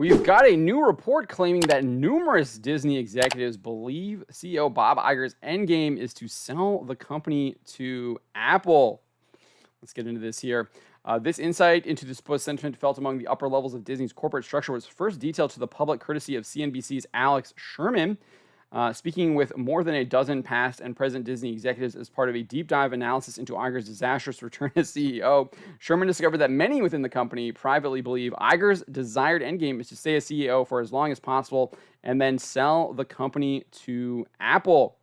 We've got a new report claiming that numerous Disney executives believe CEO Bob Iger's endgame is to sell the company to Apple. Let's get into this here. This insight into the supposed sentiment felt among the upper levels of Disney's corporate structure was first detailed to the public courtesy of CNBC's Alex Sherman. Speaking with more than a dozen past and present Disney executives as part of a deep dive analysis into Iger's disastrous return as CEO, Sherman discovered that many within the company privately believe Iger's desired endgame is to stay as CEO for as long as possible and then sell the company to Apple.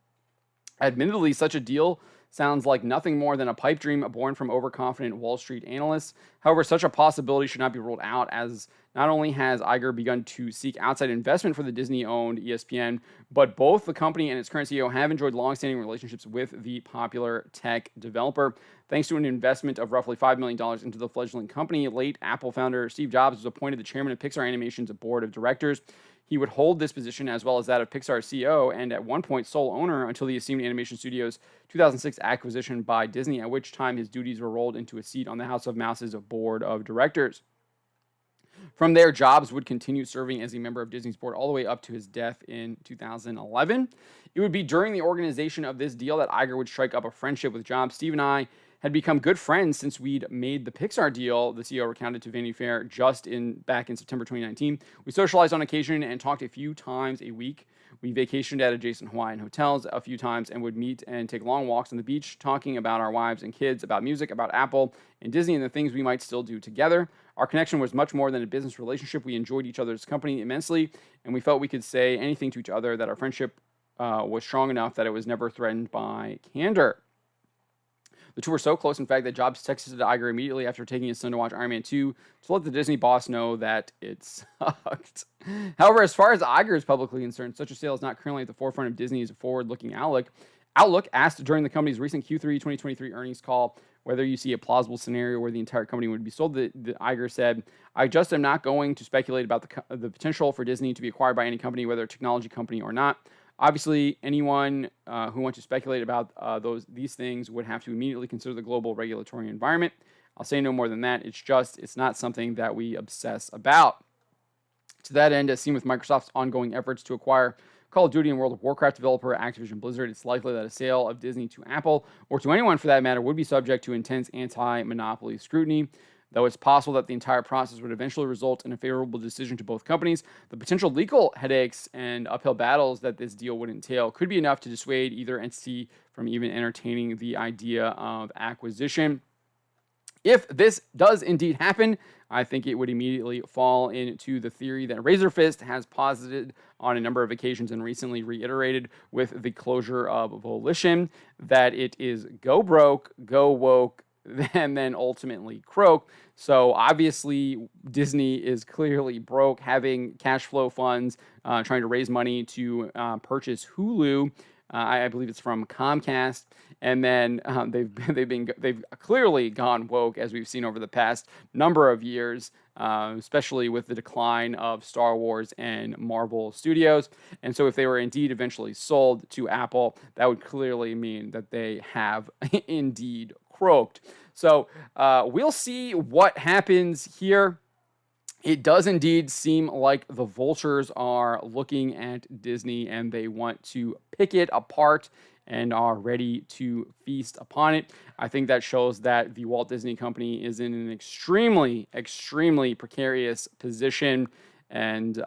Admittedly, such a deal sounds like nothing more than a pipe dream born from overconfident Wall Street analysts. However, such a possibility should not be ruled out, as not only has Iger begun to seek outside investment for the Disney-owned ESPN, but both the company and its current CEO have enjoyed long-standing relationships with the popular tech developer. Thanks to an investment of roughly $5 million into the fledgling company, late Apple founder Steve Jobs was appointed the chairman of Pixar Animation's board of directors. He would hold this position as well as that of Pixar's CEO and at one point sole owner until the assumed animation studio's 2006 acquisition by Disney, at which time his duties were rolled into a seat on the House of Mouse's board of directors. From there, Jobs would continue serving as a member of Disney's board all the way up to his death in 2011. It would be during the organization of this deal that Iger would strike up a friendship with Jobs. Steve and I had become good friends since we'd made the Pixar deal, the CEO recounted to Vanity Fair back in September 2019. We socialized on occasion and talked a few times a week. We vacationed at adjacent Hawaiian hotels a few times and would meet and take long walks on the beach, talking about our wives and kids, about music, about Apple and Disney, and the things we might still do together. Our connection was much more than a business relationship. We enjoyed each other's company immensely, and we felt we could say anything to each other, that our friendship was strong enough that it was never threatened by candor. The two were so close, in fact, that Jobs texted Iger immediately after taking his son to watch Iron Man 2 to let the Disney boss know that it sucked. However, as far as Iger is publicly concerned, such a sale is not currently at the forefront of Disney's forward-looking outlook. Outlook asked during the company's recent Q3 2023 earnings call whether you see a plausible scenario where the entire company would be sold. The Iger said, "I just am not going to speculate about the potential for Disney to be acquired by any company, whether a technology company or not. Obviously, anyone who wants to speculate about these things would have to immediately consider the global regulatory environment. I'll say no more than that. It's not something that we obsess about." To that end, as seen with Microsoft's ongoing efforts to acquire Call of Duty and World of Warcraft developer Activision Blizzard, it's likely that a sale of Disney to Apple, or to anyone for that matter, would be subject to intense anti-monopoly scrutiny. Though it's possible that the entire process would eventually result in a favorable decision to both companies, the potential legal headaches and uphill battles that this deal would entail could be enough to dissuade either entity from even entertaining the idea of acquisition. If this does indeed happen, I think it would immediately fall into the theory that Razor Fist has posited on a number of occasions and recently reiterated with the closure of Volition, that it is go broke, go woke, and then ultimately Croak. So obviously Disney is clearly broke, having cash flow funds, trying to raise money to purchase Hulu. I believe it's from Comcast, and then they've clearly gone woke, as we've seen over the past number of years, especially with the decline of Star Wars and Marvel Studios. And so if they were indeed eventually sold to Apple, that would clearly mean that they have indeed croaked. So we'll see what happens here. It does indeed seem like the vultures are looking at Disney and they want to pick it apart and are ready to feast upon it. I think that shows that the Walt Disney Company is in an extremely, extremely precarious position, and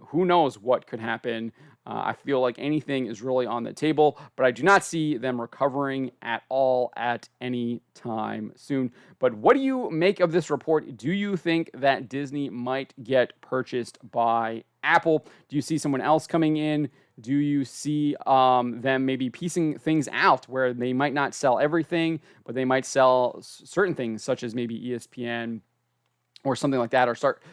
who knows what could happen. I feel like anything is really on the table, but I do not see them recovering at all at any time soon. But what do you make of this report? Do you think that Disney might get purchased by Apple? Do you see someone else coming in? Do you see them maybe piecing things out where they might not sell everything, but they might sell certain things, such as maybe ESPN or something like that, or start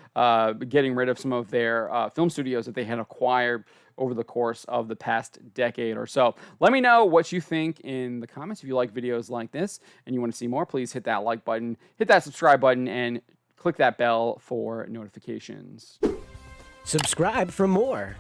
getting rid of some of their film studios that they had acquired over the course of the past decade or so? Let me know what you think in the comments. If you like videos like this and you want to see more, please hit that like button, hit that subscribe button, and click that bell for notifications. Subscribe for more.